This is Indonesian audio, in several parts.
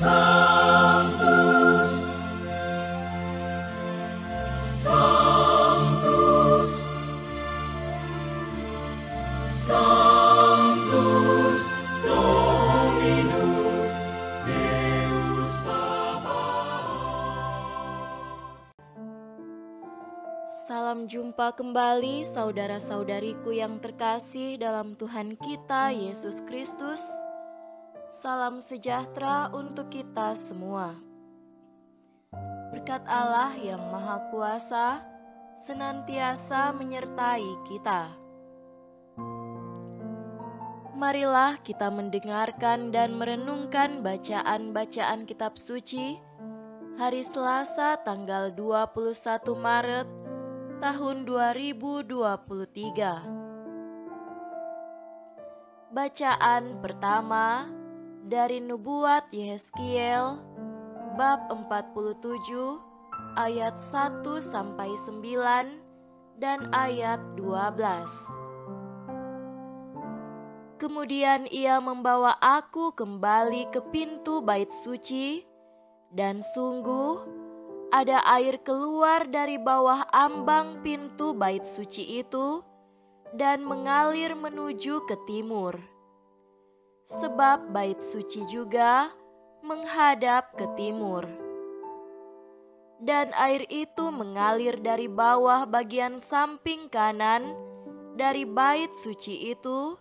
Sanctus, Sanctus, Sanctus Dominus Deus Sabaoth. Salam jumpa kembali saudara-saudariku yang terkasih dalam Tuhan kita Yesus Kristus. Salam sejahtera untuk kita semua. Berkat Allah yang Maha Kuasa senantiasa menyertai kita. Marilah kita mendengarkan dan merenungkan bacaan-bacaan kitab suci hari Selasa tanggal 21 Maret tahun 2023. Bacaan pertama dari Nubuat Yehezkiel bab 47 ayat 1 sampai 9 dan ayat 12. Kemudian ia membawa aku kembali ke pintu bait suci, dan sungguh ada air keluar dari bawah ambang pintu bait suci itu dan mengalir menuju ke timur. Sebab bait suci juga menghadap ke timur. Dan air itu mengalir dari bawah bagian samping kanan dari bait suci itu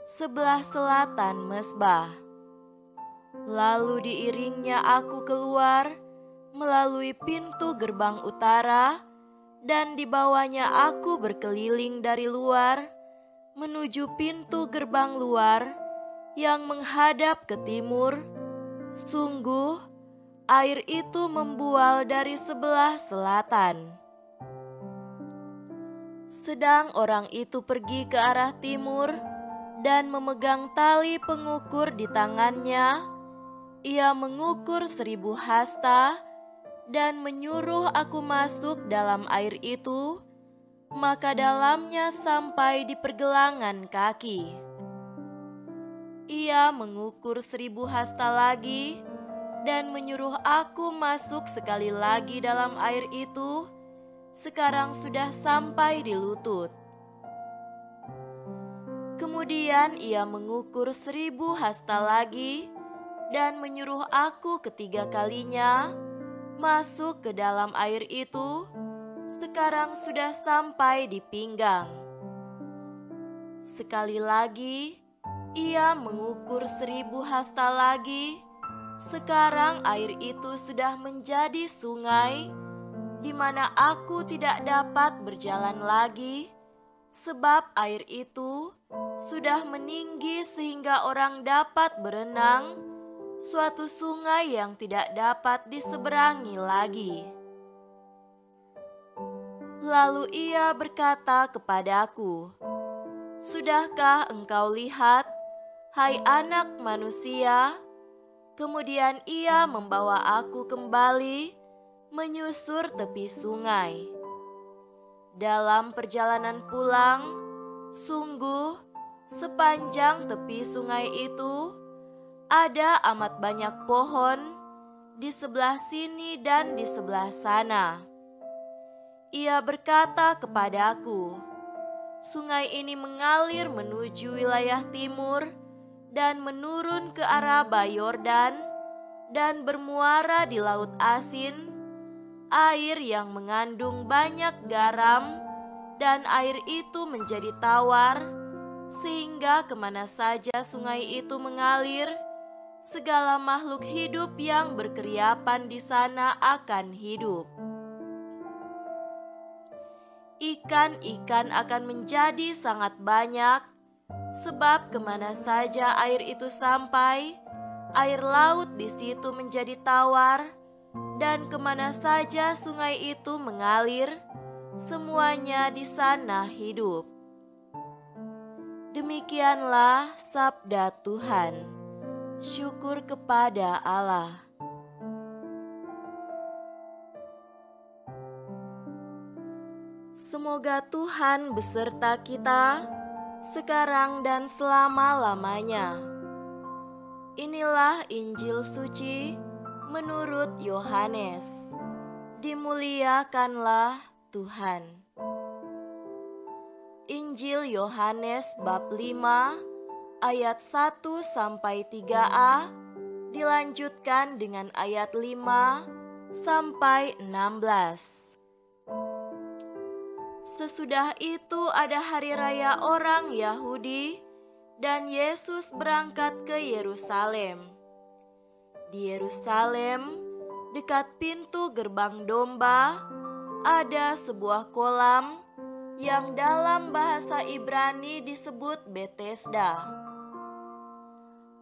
sebelah selatan mezbah. Lalu diiringnya aku keluar melalui pintu gerbang utara, dan dibawanya aku berkeliling dari luar menuju pintu gerbang luar yang menghadap ke timur. Sungguh, air itu membual dari sebelah selatan. Sedang orang itu pergi ke arah timur dan memegang tali pengukur di tangannya. Ia mengukur 1000 hasta dan menyuruh aku masuk dalam air itu, maka dalamnya sampai di pergelangan kaki. Ia mengukur 1000 hasta lagi dan menyuruh aku masuk sekali lagi dalam air itu. Sekarang sudah sampai di lutut. Kemudian ia mengukur 1000 hasta lagi dan menyuruh aku ketiga kalinya masuk ke dalam air itu. Sekarang sudah sampai di pinggang. Sekali lagi ia mengukur 1000 hasta lagi. Sekarang air itu sudah menjadi sungai, di mana aku tidak dapat berjalan lagi, sebab air itu sudah meninggi sehingga orang dapat berenang, suatu sungai yang tidak dapat diseberangi lagi. Lalu ia berkata kepadaku, "Sudahkah engkau lihat, hai anak manusia?" Kemudian ia membawa aku kembali menyusur tepi sungai. Dalam perjalanan pulang, sungguh sepanjang tepi sungai itu ada amat banyak pohon di sebelah sini dan di sebelah sana. Ia berkata kepadaku, "Sungai ini mengalir menuju wilayah timur dan menurun ke arah Yordan dan bermuara di Laut Asin, air yang mengandung banyak garam, dan air itu menjadi tawar, sehingga kemana saja sungai itu mengalir, segala makhluk hidup yang berkeriapan di sana akan hidup. Ikan-ikan akan menjadi sangat banyak, sebab kemana saja air itu sampai, air laut di situ menjadi tawar, dan kemana saja sungai itu mengalir, semuanya di sana hidup." Demikianlah sabda Tuhan. Syukur kepada Allah. Semoga Tuhan beserta kita sekarang dan selama-lamanya. Inilah Injil suci menurut Yohanes. Dimuliakanlah Tuhan. Injil Yohanes bab 5 ayat 1 sampai 3a dilanjutkan dengan ayat 5 sampai 16. Sesudah itu ada hari raya orang Yahudi dan Yesus berangkat ke Yerusalem. Di Yerusalem, dekat pintu gerbang domba, ada sebuah kolam yang dalam bahasa Ibrani disebut Betesda.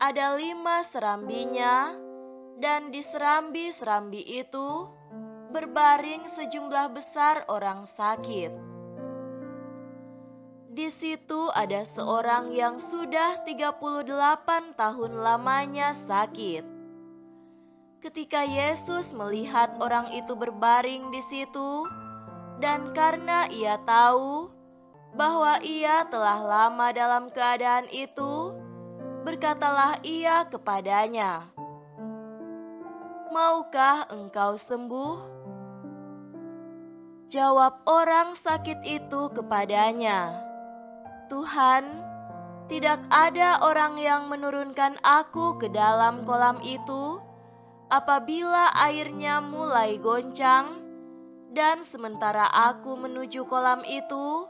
Ada 5 serambinya, dan di serambi-serambi itu berbaring sejumlah besar orang sakit. Di situ ada seorang yang sudah 38 tahun lamanya sakit. Ketika Yesus melihat orang itu berbaring di situ, dan karena ia tahu bahwa ia telah lama dalam keadaan itu, berkatalah ia kepadanya, "Maukah engkau sembuh?" Jawab orang sakit itu kepadanya, "Tuhan, tidak ada orang yang menurunkan aku ke dalam kolam itu apabila airnya mulai goncang, dan sementara aku menuju kolam itu,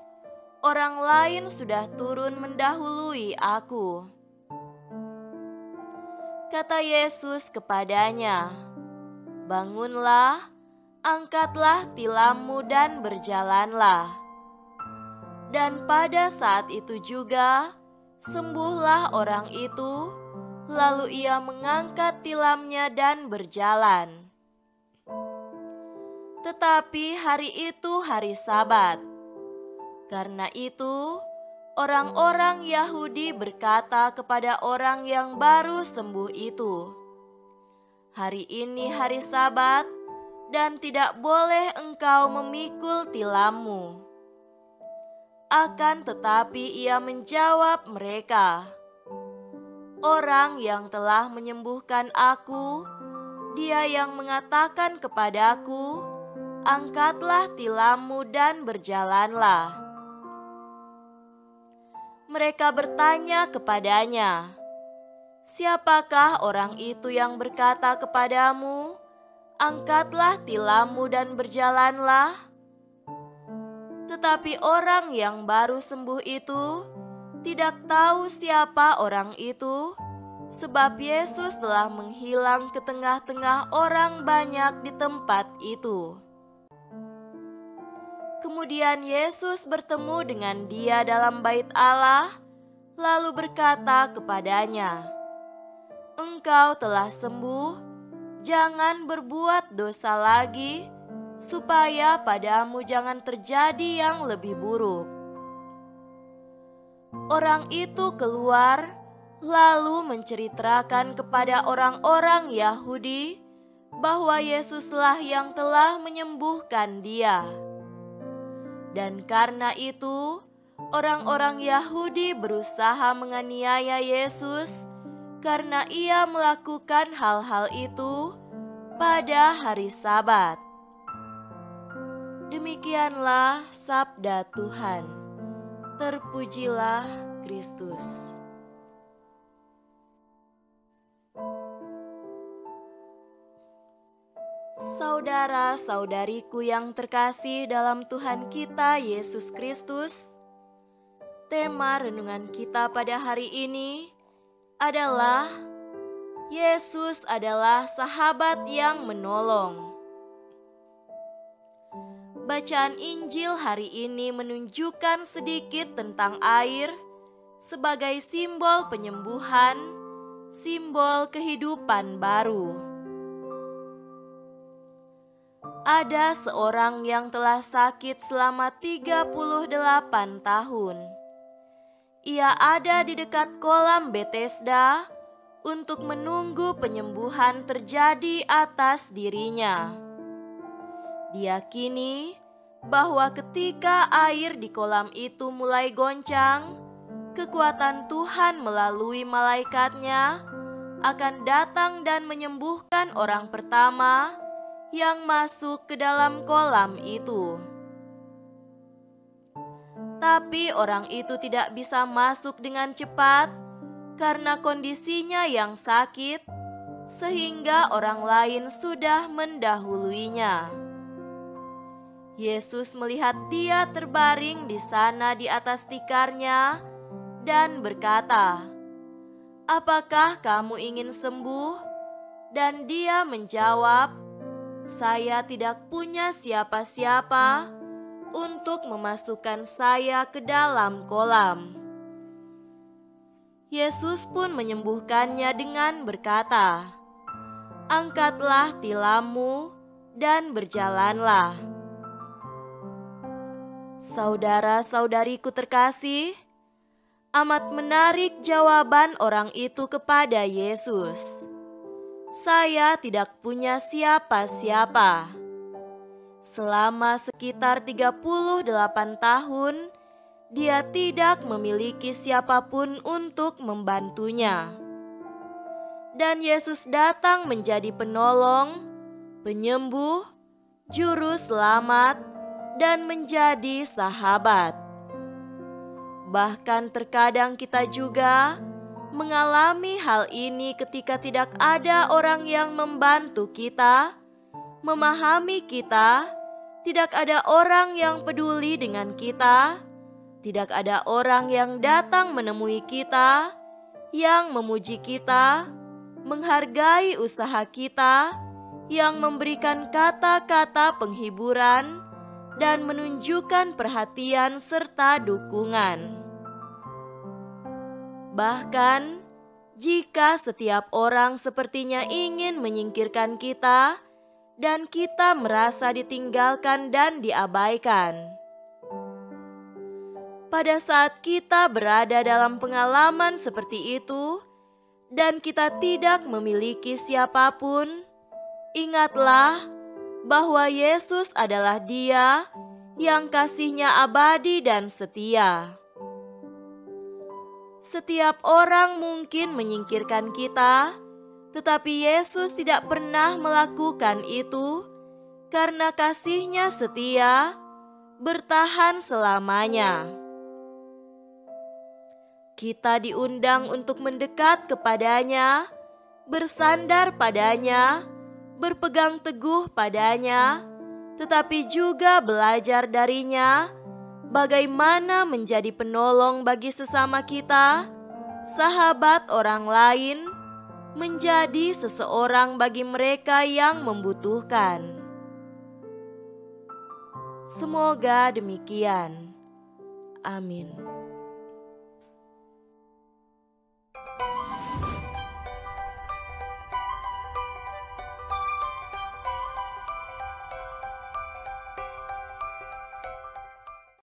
orang lain sudah turun mendahului aku." Kata Yesus kepadanya, "Bangunlah, angkatlah tilammu dan berjalanlah." Dan pada saat itu juga sembuhlah orang itu, lalu ia mengangkat tilamnya dan berjalan. Tetapi hari itu hari Sabat. Karena itu, orang-orang Yahudi berkata kepada orang yang baru sembuh itu, "Hari ini hari Sabat, dan tidak boleh engkau memikul tilammu." Akan tetapi ia menjawab mereka, "Orang yang telah menyembuhkan aku, dia yang mengatakan kepadaku, 'Angkatlah tilammu dan berjalanlah.'" Mereka bertanya kepadanya, "Siapakah orang itu yang berkata kepadamu, 'Angkatlah tilammu dan berjalanlah'?" Tetapi orang yang baru sembuh itu tidak tahu siapa orang itu, sebab Yesus telah menghilang ke tengah-tengah orang banyak di tempat itu. Kemudian Yesus bertemu dengan dia dalam bait Allah, lalu berkata kepadanya, "Engkau telah sembuh, jangan berbuat dosa lagi, supaya padamu jangan terjadi yang lebih buruk." Orang itu keluar, lalu menceritakan kepada orang-orang Yahudi bahwa Yesuslah yang telah menyembuhkan dia. Dan karena itu, orang-orang Yahudi berusaha menganiaya Yesus karena ia melakukan hal-hal itu pada hari Sabat. Demikianlah sabda Tuhan. Terpujilah Kristus. Saudara-saudariku yang terkasih dalam Tuhan kita Yesus Kristus, tema renungan kita pada hari ini adalah Yesus adalah sahabat yang menolong. Bacaan Injil hari ini menunjukkan sedikit tentang air sebagai simbol penyembuhan, simbol kehidupan baru. Ada seorang yang telah sakit selama 38 tahun. Ia ada di dekat kolam Betesda untuk menunggu penyembuhan terjadi atas dirinya. Diyakini bahwa ketika air di kolam itu mulai goncang, kekuatan Tuhan melalui malaikatnya akan datang dan menyembuhkan orang pertama yang masuk ke dalam kolam itu. Tapi orang itu tidak bisa masuk dengan cepat karena kondisinya yang sakit, sehingga orang lain sudah mendahuluinya. Yesus melihat dia terbaring di sana di atas tikarnya dan berkata, "Apakah kamu ingin sembuh?" Dan dia menjawab, "Saya tidak punya siapa-siapa untuk memasukkan saya ke dalam kolam." Yesus pun menyembuhkannya dengan berkata, "Angkatlah tilammu dan berjalanlah." Saudara-saudariku terkasih, amat menarik jawaban orang itu kepada Yesus. "Saya tidak punya siapa-siapa." Selama sekitar 38 tahun, dia tidak memiliki siapapun untuk membantunya. Dan Yesus datang menjadi penolong, penyembuh, juru selamat, dan menjadi sahabat. Bahkan terkadang kita juga mengalami hal ini ketika tidak ada orang yang membantu kita, memahami kita, tidak ada orang yang peduli dengan kita, tidak ada orang yang datang menemui kita, yang memuji kita, menghargai usaha kita, yang memberikan kata-kata penghiburan, dan menunjukkan perhatian serta dukungan. Bahkan, jika setiap orang sepertinya ingin menyingkirkan kita, dan kita merasa ditinggalkan dan diabaikan. Pada saat kita berada dalam pengalaman seperti itu, dan kita tidak memiliki siapapun, ingatlah bahwa Yesus adalah Dia yang kasih-Nya abadi dan setia. Setiap orang mungkin menyingkirkan kita, tetapi Yesus tidak pernah melakukan itu karena kasih-Nya setia, bertahan selamanya. Kita diundang untuk mendekat kepadanya, bersandar padanya, berpegang teguh padanya, tetapi juga belajar darinya bagaimana menjadi penolong bagi sesama kita, sahabat orang lain, menjadi seseorang bagi mereka yang membutuhkan. Semoga demikian. Amin.